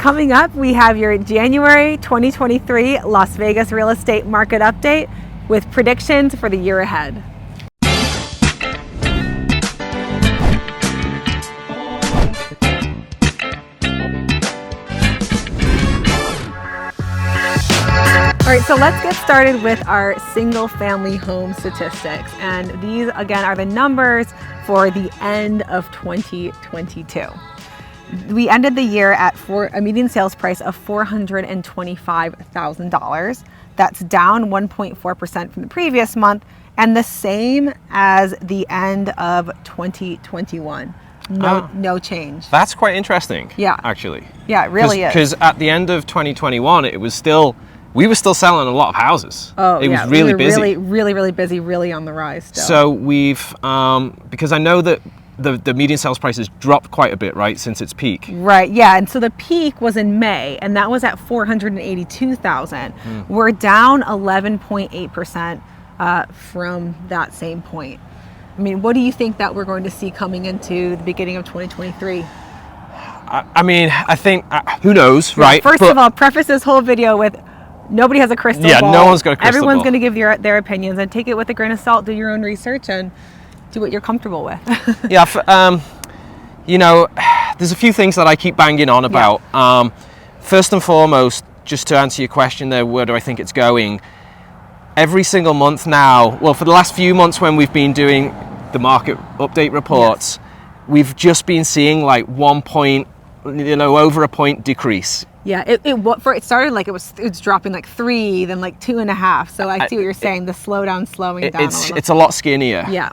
coming up, we have your January 2023 Las Vegas real estate market update with predictions for the year ahead. All right, so let's get started with our single family home statistics. And these again are the numbers for the end of 2022. We ended the year at a median sales price of $425,000. That's down 1.4% from the previous month and the same as the end of 2021. No change. That's quite interesting. Yeah. Actually. Yeah, it really is. Because at the end of 2021, we were still selling a lot of houses. Oh, it yeah. was really busy. Really busy, really on the rise still. So we've, because I know that the median sales price has dropped quite a bit, right, since its peak. Right, yeah, and so the peak was in May, and that was at $482,000. We're down 11.8% from that same point. I mean, what do you think that we're going to see coming into the beginning of 2023? I mean, I think, who knows, right? First of all, preface this whole video with nobody has a crystal ball. Yeah, no one's got a crystal Everyone's ball. going to give their opinions, and take it with a grain of salt, do your own research, and do what you're comfortable with. Yeah, you know, there's a few things that I keep banging on about. Yeah. First and foremost, just to answer your question there, where do I think it's going? Every single month now, well, for the last few months when we've been doing the market update reports, we've just been seeing like 1 point, over a point decrease. Yeah, it started like it was dropping like 3, then like 2.5. So I see what you're saying. The slowing down. It's a lot skinnier. Yeah.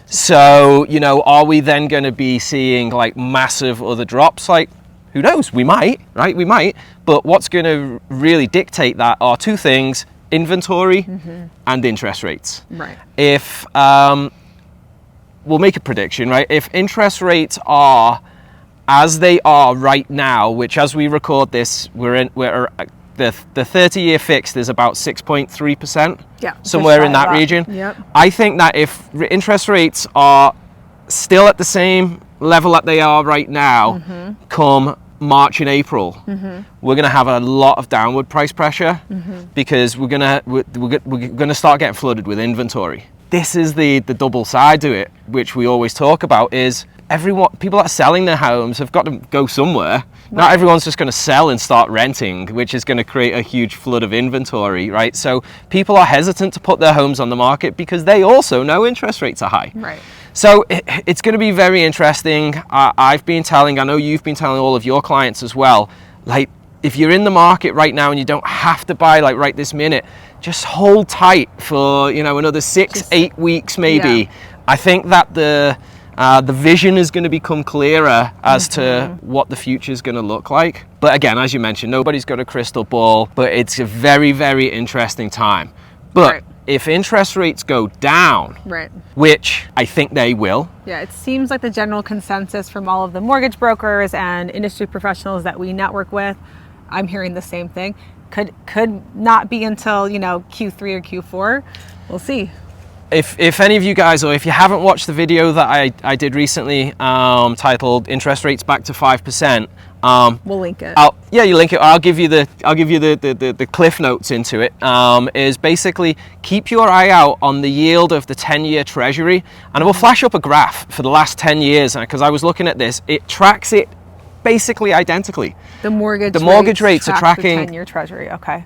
So are we then going to be seeing like massive other drops? Like, who knows? We might, right? We might. But what's going to really dictate that are two things: inventory and interest rates. Right. If we'll make a prediction, right? If interest rates are as they are right now, which as we record this, the 30-year fixed is about 6.3%. Yeah, somewhere in that region. Yep. I think that if interest rates are still at the same level that they are right now, come March and April, we're going to have a lot of downward price pressure because we're going to start getting flooded with inventory. This is the double side to it, which we always talk about, is people that are selling their homes have got to go somewhere. Right. Not everyone's just going to sell and start renting, which is going to create a huge flood of inventory, right? So people are hesitant to put their homes on the market because they also know interest rates are high. Right. So it's going to be very interesting. I know you've been telling all of your clients as well, like, if you're in the market right now and you don't have to buy like right this minute, just hold tight for another 6-8 weeks maybe. Yeah. I think that the vision is going to become clearer as to what the future is going to look like. But again, as you mentioned, nobody's got a crystal ball, but it's a very, very interesting time. But if interest rates go down, which I think they will. Yeah, it seems like the general consensus from all of the mortgage brokers and industry professionals that we network with, I'm hearing the same thing. Could not be until, Q3 or Q4. We'll see. If any of you guys, or if you haven't watched the video that I did recently titled "Interest Rates Back to 5%," we'll link it. You link it. I'll give you the cliff notes into it. Is basically keep your eye out on the yield of the 10-year treasury, and I will flash up a graph for the last 10 years because I was looking at this. It tracks it basically identically. The mortgage rates are tracking the 10-year treasury. Okay.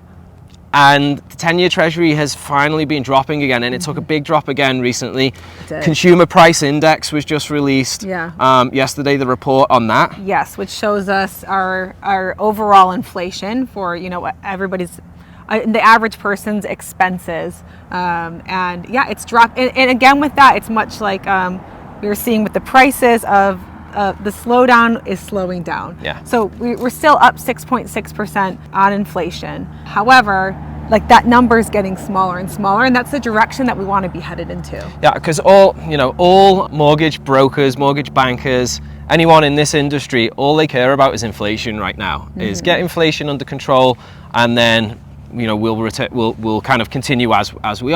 And the 10-year treasury has finally been dropping again, and it took a big drop again recently. Consumer price index was just released yesterday, the report on that. Yes, which shows us our overall inflation for everybody's the average person's expenses, and it's dropped. And again, with that, it's much like we were seeing with the prices of. The slowdown is slowing down. Yeah. So we're still up 6.6% on inflation. However, like that number is getting smaller and smaller, and that's the direction that we want to be headed into. Yeah, because all mortgage brokers, mortgage bankers, anyone in this industry, all they care about is inflation right now. Is get inflation under control, and then we'll kind of continue as we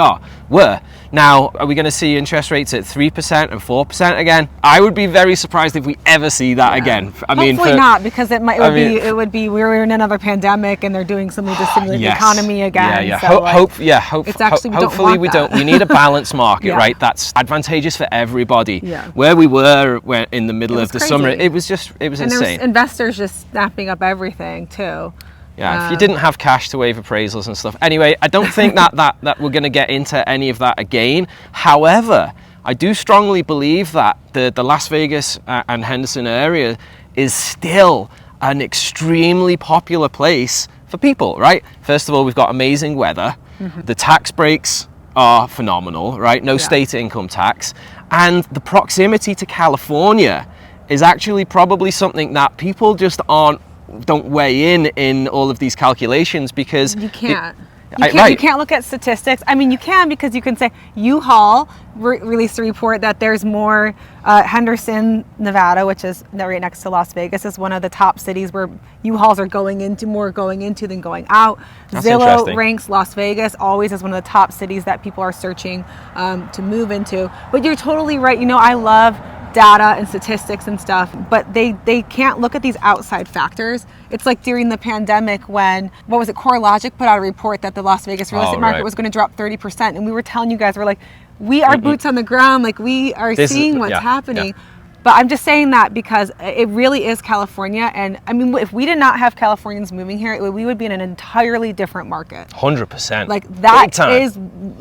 were. Now, are we going to see interest rates at 3% and 4% again? I would be very surprised if we ever see that again. Hopefully not, because it would be we're in another pandemic and they're doing something to stimulate the economy again. Hopefully we don't. We need a balanced market, right? That's advantageous for everybody. Where we were in the middle of the summer, it was insane. There's investors just snapping up everything too. Yeah, if you didn't have cash to waive appraisals and stuff. Anyway, I don't think that we're going to get into any of that again. However, I do strongly believe that the Las Vegas and Henderson area is still an extremely popular place for people, right? First of all, we've got amazing weather. The tax breaks are phenomenal, right? No state income tax. And the proximity to California is actually probably something that people just don't weigh in all of these calculations, because you can't. You can't look at statistics. I mean, you can, because you can say U-Haul released a report that there's more Henderson, Nevada, which is right next to Las Vegas, is one of the top cities where U-Hauls are going into than going out. That's Zillow ranks Las Vegas always as one of the top cities that people are searching to move into. But you're totally right. I love data and statistics and stuff, but they can't look at these outside factors. It's like during the pandemic when, CoreLogic put out a report that the Las Vegas real estate market was going to drop 30%. And we were telling you guys, we're like, we are boots on the ground, like we are seeing what's happening. But I'm just saying that because it really is California. And I mean, if we did not have Californians moving here, we would be in an entirely different market. 100%. Like that is,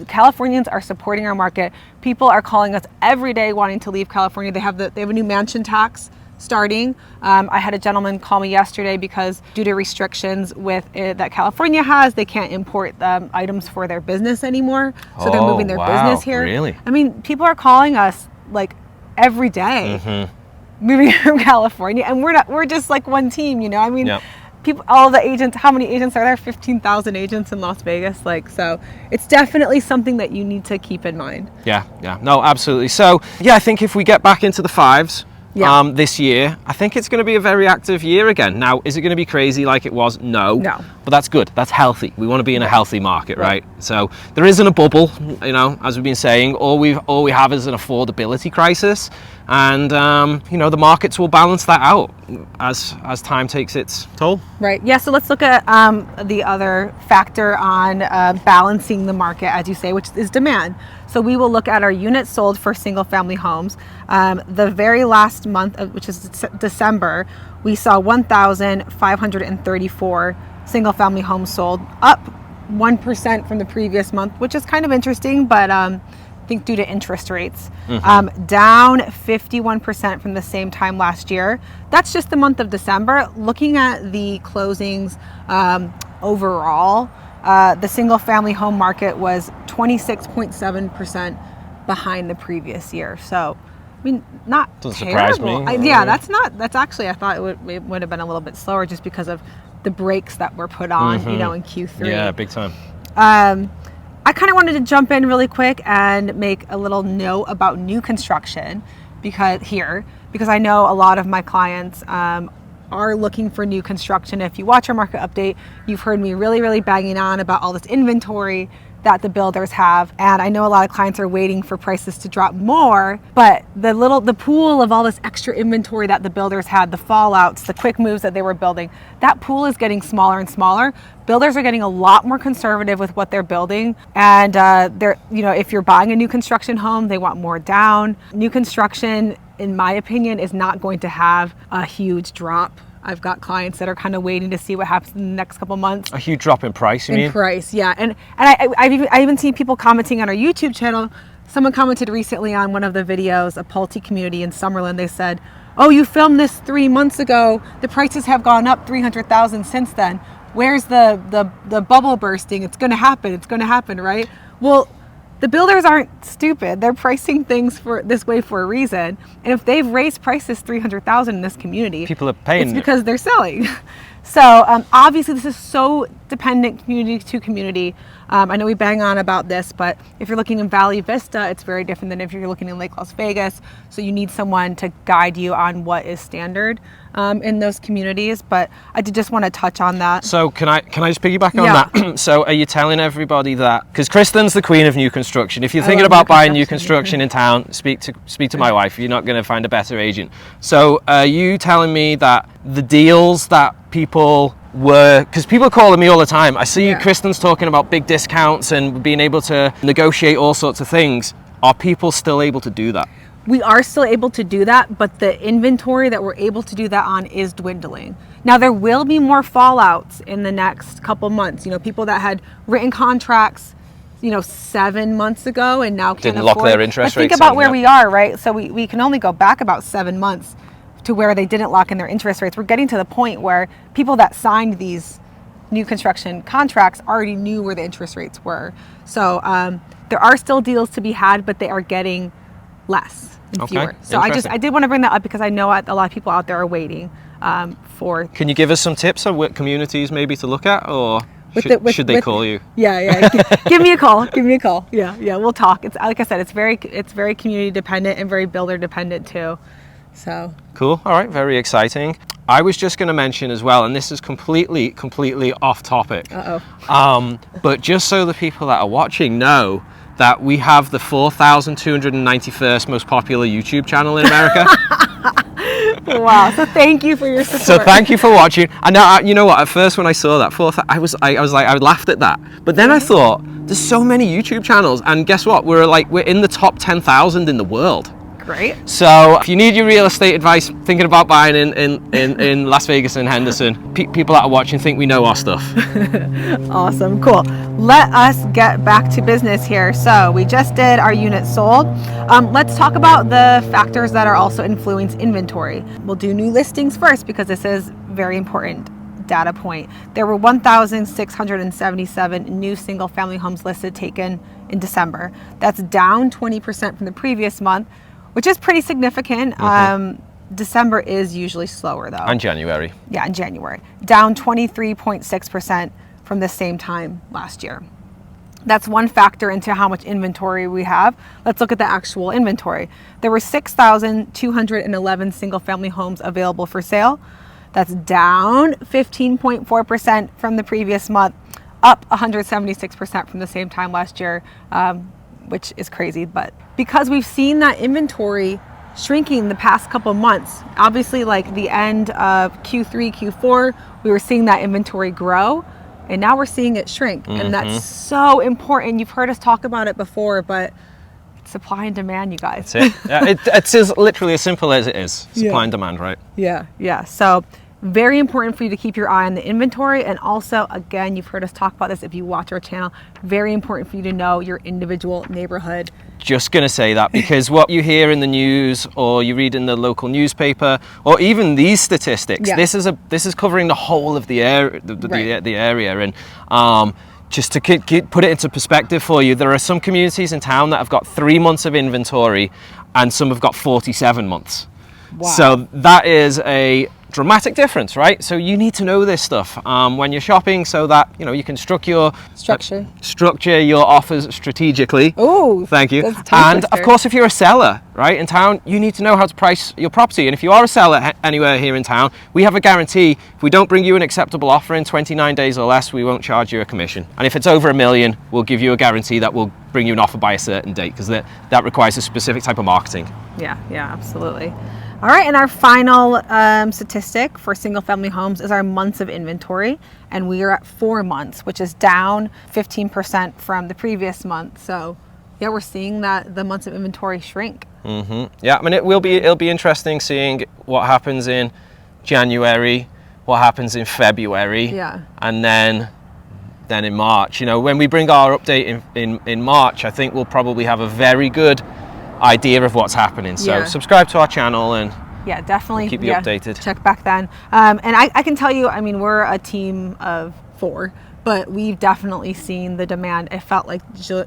Californians are supporting our market. People are calling us every day wanting to leave California. They have a new mansion tax starting. I had a gentleman call me yesterday because due to restrictions that California has, they can't import items for their business anymore. So they're moving their business here. Really? I mean, people are calling us like every day, moving from California, and we're just like one team, I mean, all the agents, how many agents are there? 15,000 agents in Las Vegas. So it's definitely something that you need to keep in mind. No, absolutely. So I think if we get back into the fives this year, I think it's going to be a very active year again. Now, is it going to be crazy like it was? No. But that's good. That's healthy. We want to be in a healthy market, right? So there isn't a bubble, as we've been saying. All we have is an affordability crisis, and the markets will balance that out as time takes its toll. Right. Yeah. So let's look at the other factor on balancing the market, as you say, which is demand. So we will look at our units sold for single-family homes. The very last month, which is December, we saw 1,534 single-family homes sold, up 1% from the previous month, which is kind of interesting, but I think due to interest rates. Down 51% from the same time last year. That's just the month of December. Looking at the closings overall, the single-family home market was 26.7% behind the previous year. So, I mean, not doesn't terrible. surprise me. That's actually, I thought it would have been a little bit slower just because of the breaks that were put on, in Q3. Yeah, big time. I kind of wanted to jump in really quick and make a little note about new construction because I know a lot of my clients are looking for new construction. If you watch our market update, you've heard me really, really banging on about all this inventory that the builders have. And I know a lot of clients are waiting for prices to drop more, but the pool of all this extra inventory that the builders had, the fallouts, the quick moves that they were building, that pool is getting smaller and smaller. Builders are getting a lot more conservative with what they're building. And if you're buying a new construction home, they want more down. New construction, in my opinion, is not going to have a huge drop. I've got clients that are kind of waiting to see what happens in the next couple months. A huge drop in price, you mean? In price, yeah. And I've even seen people commenting on our YouTube channel. Someone commented recently on one of the videos, a Pulte community in Summerlin. They said, "Oh, you filmed this 3 months ago. The prices have gone up 300,000 since then. Where's the bubble bursting? It's going to happen, right?" Well, the builders aren't stupid. They're pricing things for this way for a reason. And if they've raised prices 300,000 in this community, people are paying. It's because they're selling. So obviously this is so dependent community to community. I know we bang on about this, but if you're looking in Valley Vista, it's very different than if you're looking in Lake Las Vegas. So you need someone to guide you on what is standard in those communities. But I did just want to touch on that. So can I just piggyback on that? So are you telling everybody that, because Kristen's the queen of new construction, if you're thinking about buying new construction in town, speak to my wife. You're not going to find a better agent. So are you telling me that the deals that people were, because people are calling me all the time, I see Kristen's talking about big discounts and being able to negotiate all sorts of things. Are people still able to do that? We are still able to do that, but the inventory that we're able to do that on is dwindling. Now there will be more fallouts in the next couple months. You know, people that had written contracts, 7 months ago and now can't didn't lock their interest rates. Think about where we are, right? So we can only go back about 7 months to where they didn't lock in their interest rates. We're getting to the point where people that signed these new construction contracts already knew where the interest rates were. So there are still deals to be had, but they are getting less and fewer. So I did want to bring that up because I know a lot of people out there are waiting for. Can you give us some tips on what communities maybe to look at, or should they call you? Yeah. Give me a call. Yeah. We'll talk. It's like I said, it's very community dependent and very builder dependent too. So cool. All right. Very exciting. I was just going to mention as well, and this is completely off topic. But just so the people that are watching know that we have the 4,291st most popular YouTube channel in America. Wow. So thank you for your support. So thank you for watching. And now, you know what? At first, when I saw that, I was like, I laughed at that. But then I thought, there's so many YouTube channels, and guess what? We're in the top 10,000 in the world. Great. So if you need your real estate advice, thinking about buying in Las Vegas and Henderson, people that are watching think we know our stuff. Awesome. Cool. Let us get back to business here. So we just did our unit sold. Let's talk about the factors that are also influence inventory. We'll do new listings first because this is very important data point. There were 1,677 new single family homes listed taken in December. That's down 20% from the previous month, which is pretty significant. December is usually slower though. And January. Yeah, in January. Down 23.6% from the same time last year. That's one factor into how much inventory we have. Let's look at the actual inventory. There were 6,211 single family homes available for sale. That's down 15.4% from the previous month, up 176% from the same time last year, which is crazy. But because we've seen that inventory shrinking the past couple months, obviously like the end of Q3, Q4, we were seeing that inventory grow, and now we're seeing it shrink. And that's so important. You've heard us talk about it before, but it's supply and demand, you guys. That's it. Yeah, it's as literally as simple as it is. Supply and demand, right? Yeah. So very important for you to keep your eye on the inventory. And also, again, you've heard us talk about this if you watch our channel, very important for you to know your individual neighborhood. Just going to say that because what you hear in the news or you read in the local newspaper or even these statistics, this is covering the whole of the area, the area. And just to put it into perspective for you, there are some communities in town that have got 3 months of inventory and some have got 47 months. Wow. So that is a dramatic difference, right? So you need to know this stuff when you're shopping so that you can structure your offers strategically. Oh, thank you. And of course, if you're a seller, right, in town, you need to know how to price your property. And if you are a seller anywhere here in town, we have a guarantee. If we don't bring you an acceptable offer in 29 days or less, we won't charge you a commission. And if it's over $1 million, we'll give you a guarantee that we'll bring you an offer by a certain date because that requires a specific type of marketing. Yeah, absolutely. All right, and our final statistic for single family homes is our months of inventory, and we are at 4 months, which is down 15% from the previous month. So yeah, we're seeing that the months of inventory shrink. Yeah, I mean it'll be interesting seeing what happens in January, what happens in February, and then in March. When we bring our update in March, I think we'll probably have a very good idea of what's happening. So subscribe to our channel and definitely we'll keep you updated. Check back then. And I can tell you, I mean, we're a team of 4, but we've definitely seen the demand. It felt like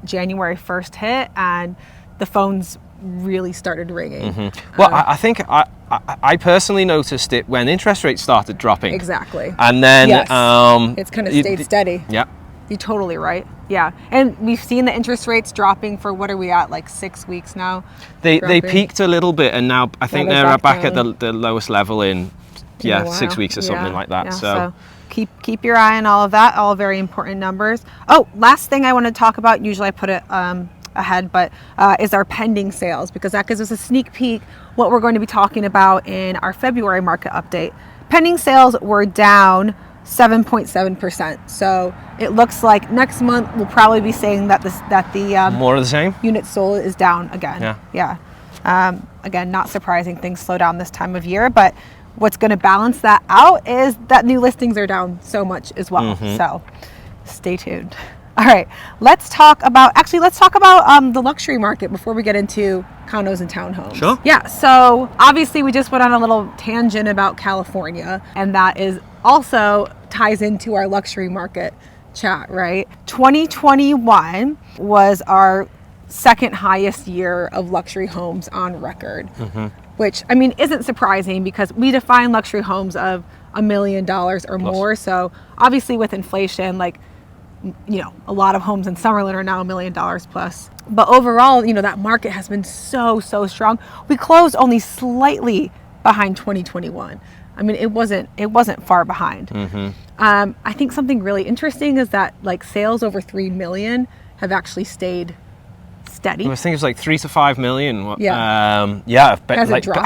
January 1st hit and the phones really started ringing. Well, I think I personally noticed it when interest rates started dropping. Exactly. And then Yes. It's kind of stayed steady. Yeah. You're totally right. Yeah. And we've seen the interest rates dropping for, what are we at, like 6 weeks now? They peaked a little bit, and now I think they're they're back back at the lowest level in a while. 6 weeks or something like that. Yeah. So keep your eye on all of that, all very important numbers. Oh, last thing I want to talk about, usually I put it ahead, but is our pending sales, because that gives us a sneak peek what we're going to be talking about in our February market update. Pending sales were down 7.7%. So it looks like next month we'll probably be saying that the more of the same. Units sold is down again. Yeah. Again, not surprising, things slow down this time of year, but what's going to balance that out is that new listings are down so much as well. So stay tuned. All right, let's talk about the luxury market before we get into condos and townhomes. Sure. Yeah, so obviously we just went on a little tangent about California, and that is also ties into our luxury market chat, right? 2021 was our second highest year of luxury homes on record, which, I mean, isn't surprising because we define luxury homes of $1 million or more. So obviously with inflation, like, you know, a lot of homes in Summerlin are now $1 million plus. But overall, you know, that market has been so strong. We closed only slightly behind 2021. I mean, it wasn't far behind. I think something really interesting is that like sales over 3 million have actually stayed steady. I think it's like 3 to 5 million. But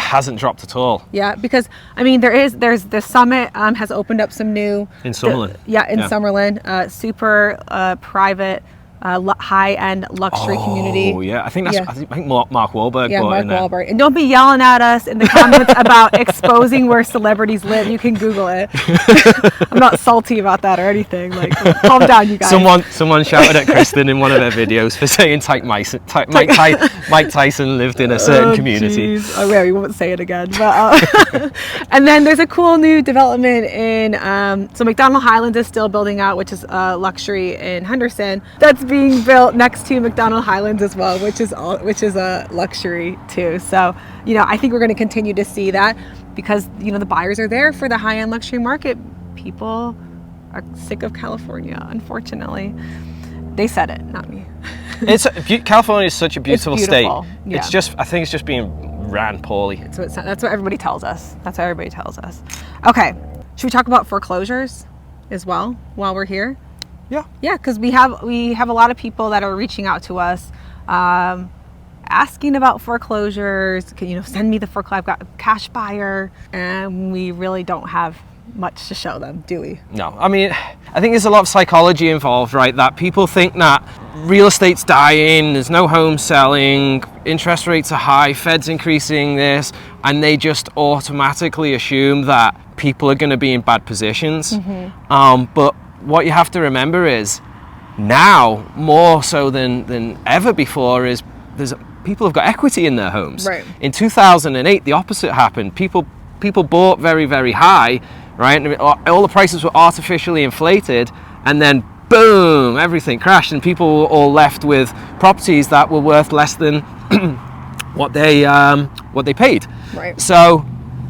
hasn't dropped at all. Yeah, because I mean, there's the Summit has opened up some new in Summerlin. Summerlin, super private, high-end luxury community. Oh yeah, I think Mark Wahlberg. Yeah, Mark Wahlberg. And don't be yelling at us in the comments about exposing where celebrities live. You can Google it. I'm not salty about that or anything. Like, calm down, you guys. Someone shouted at Kristen in one of their videos for saying Mike Tyson lived in a certain community. Geez. Oh yeah, we won't say it again. But and then there's a cool new development in so McDonald Highlands is still building out, which is luxury in Henderson. That's being built next to McDonald Highlands as well, which is a luxury too. So, you know, I think we're going to continue to see that because, you know, the buyers are there for the high-end luxury market. People are sick of California, unfortunately. They said it, not me. California is such a beautiful state. Yeah. It's just, I think it's just being ran poorly. That's what everybody tells us. Okay, should we talk about foreclosures as well while we're here? Yeah, because we have a lot of people that are reaching out to us, asking about foreclosures. Can you send me the foreclosure? I've got a cash buyer, and we really don't have much to show them, do we? No, I mean, I think there's a lot of psychology involved, right? That people think that real estate's dying, there's no home selling, interest rates are high, Fed's increasing this, and they just automatically assume that people are going to be in bad positions. But what you have to remember is now more so than ever before is people have got equity in their homes. Right. In 2008, the opposite happened. People bought very, very high, right? And all the prices were artificially inflated, and then boom, everything crashed, and people were all left with properties that were worth less than what they paid. Right. So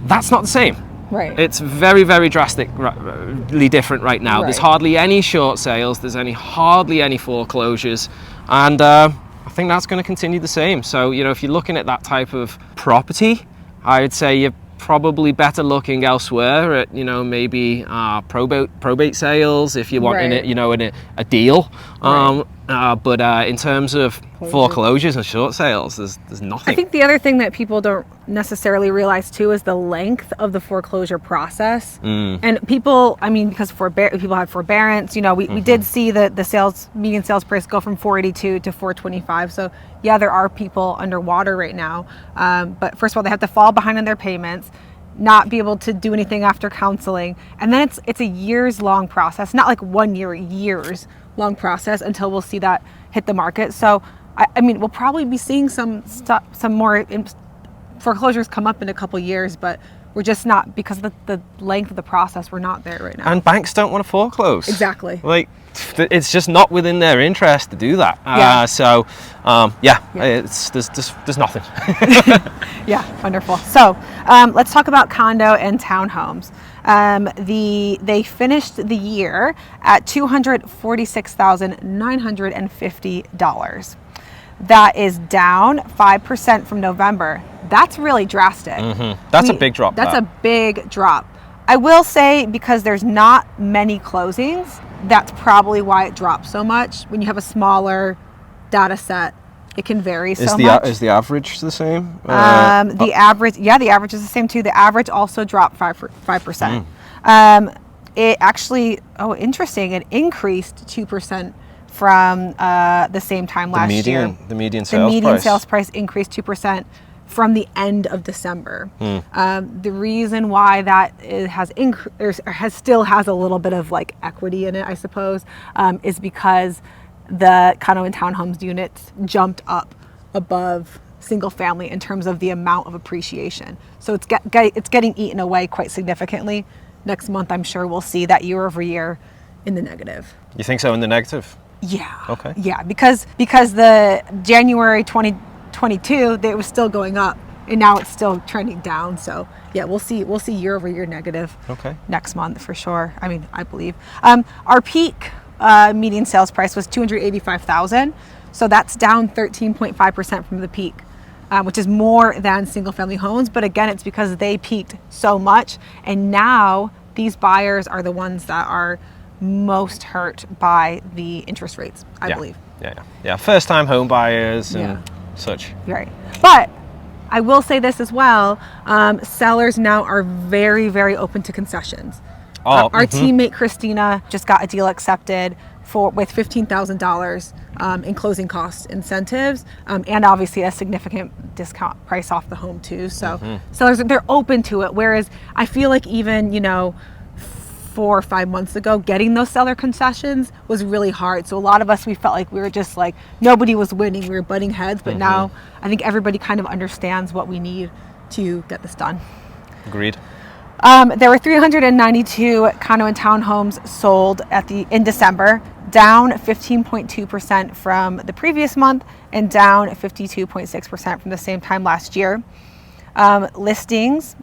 that's not the same. Right. It's very, very drastically different right now. Right. There's hardly any short sales. There's hardly any foreclosures. And I think that's going to continue the same. So, you know, if you're looking at that type of property, I would say you're probably better looking elsewhere at, you know, maybe probate sales if you're wanting it, you know, in a deal. But in terms of foreclosures and short sales, there's nothing. I think the other thing that people don't necessarily realize too is the length of the foreclosure process. And people, I mean, because people have forbearance, you know, we did see the median sales price go from 482 to 425. So yeah, there are people underwater right now. But first of all, they have to fall behind on their payments, not be able to do anything after counseling. And then it's a years long process, not like 1 year, years long process until we'll see that hit the market. So I mean, we'll probably be seeing some more foreclosures come up in a couple years, but We're just not, because of the length of the process, we're not there right now. And banks don't want to foreclose. Exactly. Like, it's just not within their interest to do that. There's nothing. Yeah, wonderful. So let's talk about condo and townhomes. They finished the year at $246,950. That is down 5% from November. That's really drastic. That's a big drop. That's a big drop. I will say, because there's not many closings, that's probably why it drops so much. When you have a smaller data set, it can vary so much. Is the average the same? The average is the same too. The average also dropped 5%. It actually, interesting, it increased 2% from the same time last year. The median sales price increased 2% from the end of December. The reason why that still has a little bit of like equity in it, I suppose, is because the condo and townhomes units jumped up above single family in terms of the amount of appreciation. So it's getting eaten away quite significantly. Next month, I'm sure we'll see that year over year in the negative. You think so, in the negative? Yeah. Okay. Yeah, because the January 2022, it was still going up, and now it's still trending down. So yeah, we'll see year over year negative. Okay. Next month for sure. I mean, I believe our peak median sales price was $285,000, so that's down 13.5% from the peak, which is more than single family homes. But again, it's because they peaked so much, and now these buyers are the ones that are most hurt by the interest rates, I believe. Yeah. First time home buyers and such. Right. But I will say this as well, sellers now are very, very open to concessions. Our teammate Christina just got a deal accepted with $15,000 in closing cost incentives, and obviously a significant discount price off the home too. So sellers, they're open to it. Whereas I feel like even 4 or 5 months ago, getting those seller concessions was really hard. So a lot of us, we felt like we were just like, nobody was winning, we were butting heads. But now I think everybody kind of understands what we need to get this done. Agreed. There were 392 condo and townhomes sold in December, down 15.2% from the previous month and down 52.6% from the same time last year. Listings,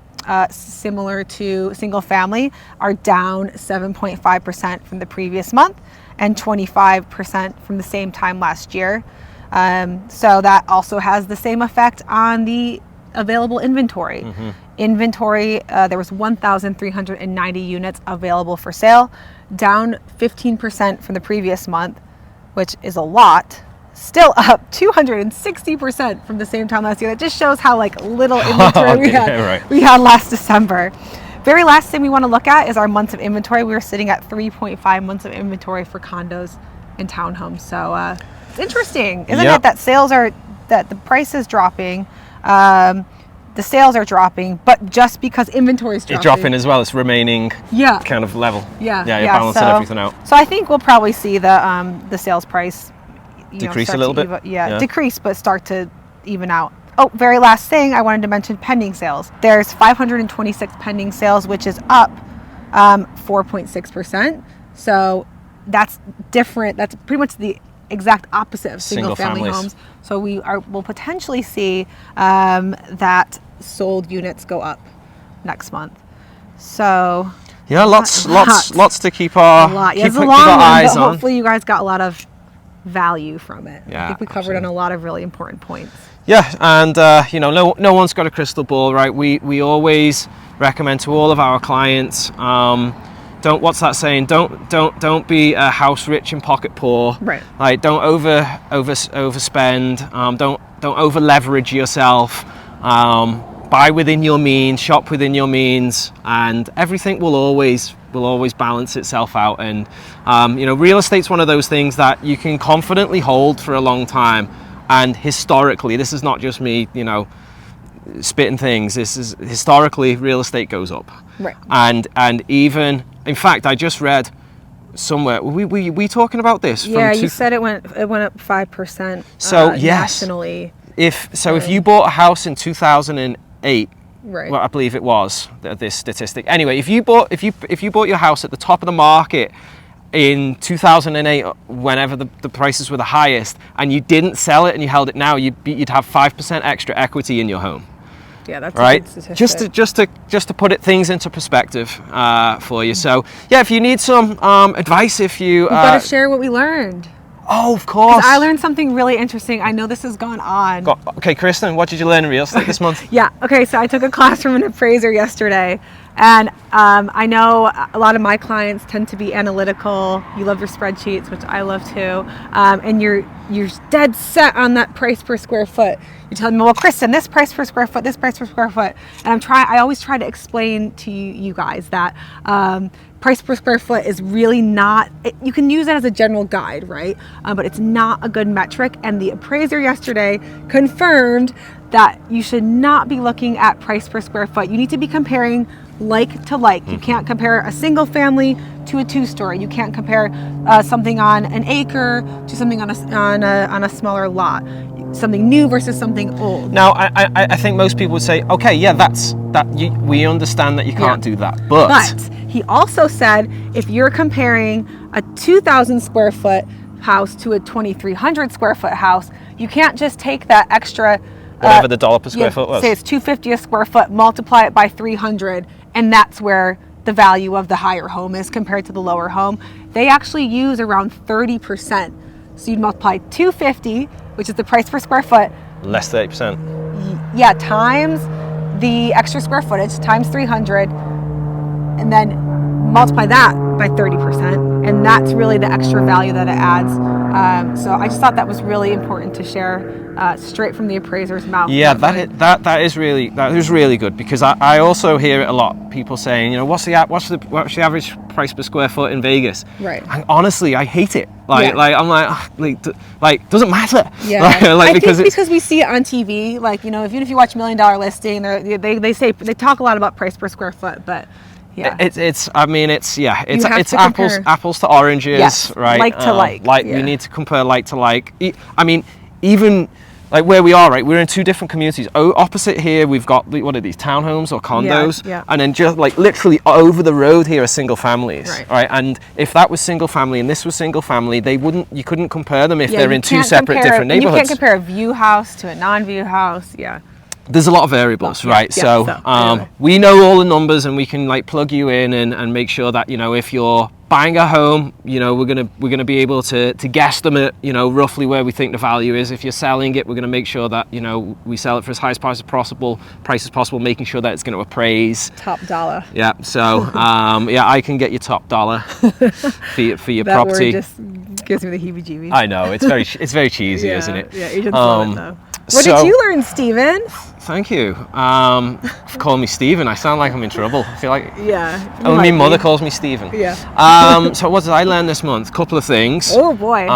similar to single family, are down 7.5% from the previous month and 25% from the same time last year. So that also has the same effect on the available inventory. Inventory, there was 1,390 units available for sale, down 15% from the previous month, which is a lot. Still up 260% from the same time last year. That just shows how little inventory we had last December. Very last thing we want to look at is our months of inventory. We were sitting at 3.5 months of inventory for condos and townhomes. So it's interesting, isn't it, that the price is dropping, the sales are dropping, but just because inventory is dropping. It's dropping as well. It's remaining kind of level. You're balancing everything out. So I think we'll probably see the sales price decrease a little bit. Decrease, but start to even out. Oh, very last thing I wanted to mention, pending sales. There's 526 pending sales, which is up 4.6%. So that's different. That's pretty much the exact opposite of single family homes. So we'll potentially see that sold units go up next month. So lots to keep our eyes on. Hopefully you guys got a lot of value from it. Yeah, I think we covered on a lot of really important points. Yeah, and no one's got a crystal ball, right? We always recommend to all of our clients, what's that saying? Don't be a house rich and pocket poor. Right. Like, don't overspend. Don't over leverage yourself. Buy within your means, shop within your means, and everything will always balance itself out. And real estate's one of those things that you can confidently hold for a long time. And historically, this is not just me, spitting things. This is historically, real estate goes up. Right. And even, in fact, I just read somewhere. We talking about this? Yeah, you said it went up 5%. So yes, nationally. If you bought a house in 2008, Right. Well, I believe it was this statistic. Anyway, if you bought your house at the top of the market in 2008, whenever the prices were the highest, and you didn't sell it and you held it now, you'd have 5% extra equity in your home. Yeah, that's right. A good statistic. Just to put things into perspective for you. So yeah, if you need some advice, if you we've got to share what we learned. Oh, of course. I learned something really interesting. I know this has gone on. Okay, Kristen, what did you learn in real estate this month? Yeah. Okay. So I took a class from an appraiser yesterday, and I know a lot of my clients tend to be analytical. You love your spreadsheets, which I love too, and you're dead set on that price per square foot. You're telling me, well, Kristen, this price per square foot, this price per square foot, and I always try to explain to you guys that price per square foot is really not. You can use it as a general guide, right? But it's not a good metric. And the appraiser yesterday confirmed that you should not be looking at price per square foot. You need to be comparing like to like. You can't compare a single family to a two-story. You can't compare something on an acre to something on a smaller lot. Something new versus something old. Now, I think most people would say, okay, yeah, we understand that you can't do that, but he also said if you're comparing a 2,000 square foot house to a 2,300 square foot house, you can't just take that extra whatever the dollar per square foot was. Say it's $250 a square foot, multiply it by 300, and that's where the value of the higher home is compared to the lower home. They actually use around 30%. So you'd multiply 250, which is the price per square foot. Less 30%. Yeah, times the extra square footage, times 300, and then multiply that by 30%. And that's really the extra value that it adds. So I just thought that was really important to share straight from the appraiser's mouth. Yeah, that is really good, because I also hear it a lot. People saying, what's the average price per square foot in Vegas? Right. And honestly, I hate it. I'm like, doesn't matter. Yeah. I think because we see it on TV, even if you watch $1 Million Listing, they talk a lot about price per square foot, but. Yeah. It's apples to oranges, yes, right? Like to like. We need to compare like to like. I mean, even like where we are, right? We're in two different communities. Opposite here, we've got, what are these, townhomes or condos? Yeah. And then just like literally over the road here are single families, right? And if that was single family and this was single family, you couldn't compare them if they're in two separate different neighborhoods. You can't compare a view house to a non-view house, yeah. There's a lot of variables, right? Anyway. We know all the numbers, and we can plug you in and make sure that if you're buying a home, we're gonna be able to guesstimate roughly where we think the value is. If you're selling it, we're gonna make sure that we sell it for as high price as possible, making sure that it's going to appraise top dollar. Yeah. So I can get you top dollar for your that property. Word just gives me the heebie-jeebies. I know, it's very cheesy, isn't it? Yeah, you just love it though. What did you learn, Stephen? Thank you. Call me Stephen. I sound like I'm in trouble. I feel like my mother calls me Stephen. Yeah. So what did I learn this month? Couple of things. Oh boy.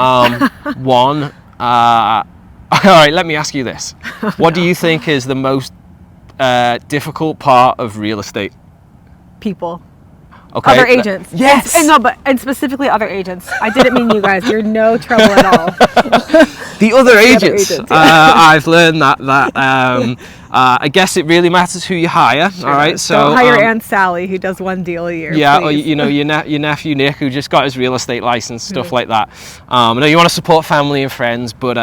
One. All right. Let me ask you this. What do you think is the most difficult part of real estate? People. Okay. Other agents. Yes. And specifically other agents. I didn't mean you guys. You're no trouble at all. The other agents. Yeah. I've learned that I guess it really matters who you hire. Sure. All right. So don't hire Aunt Sally, who does one deal a year. Yeah. please. Or your nephew Nick, who just got his real estate license, stuff like that. I know you want to support family and friends, but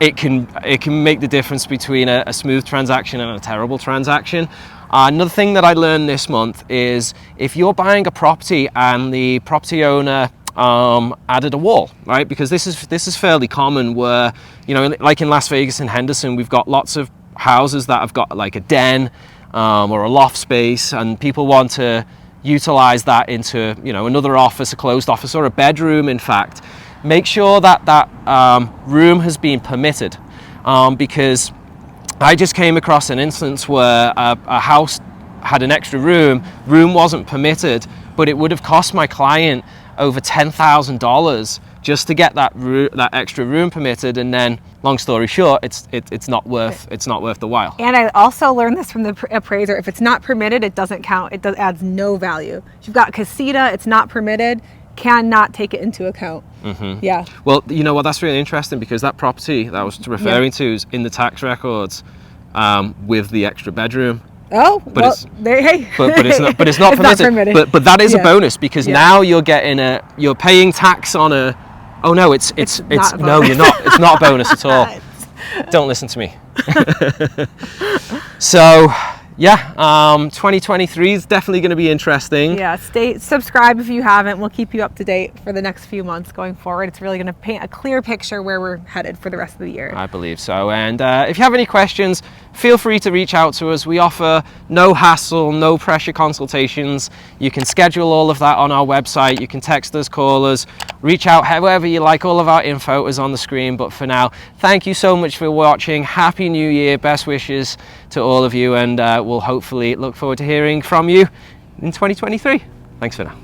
it can make the difference between a smooth transaction and a terrible transaction. Another thing that I learned this month is if you're buying a property and the property owner added a wall, right? Because this is fairly common where, like in Las Vegas and Henderson, we've got lots of houses that have got like a den or a loft space, and people want to utilize that into, another office, a closed office, or a bedroom, in fact. Make sure that room has been permitted, because I just came across an instance where a house had an extra room wasn't permitted, but it would have cost my client over $10,000 just to get that extra room permitted, and then, long story short, it's not worth the while. And I also learned this from the appraiser: if it's not permitted, it doesn't count. It adds no value. If you've got casita, it's not permitted, cannot take it into account. Mm-hmm. Yeah. Well, you know what? That's really interesting, because that property that I was referring to is in the tax records with the extra bedroom. Oh, But well, it's- hey. But it's not. But it's not It's not permitted. permitted. But that is Yeah. a bonus, because Yeah. now you're getting you're paying tax on a. Oh no, it's not a no, bonus. you're not. It's not a bonus at all. Don't listen to me. So, yeah, 2023 is definitely going to be interesting. Yeah, subscribe if you haven't. We'll keep you up to date for the next few months going forward. It's really going to paint a clear picture where we're headed for the rest of the year. I believe so. And if you have any questions, feel free to reach out to us. We offer no hassle, no pressure consultations. You can schedule all of that on our website. You can text us, call us, reach out however you like. All of our info is on the screen. But for now, thank you so much for watching. Happy New Year. Best wishes to all of you. And we'll hopefully look forward to hearing from you in 2023. Thanks for now.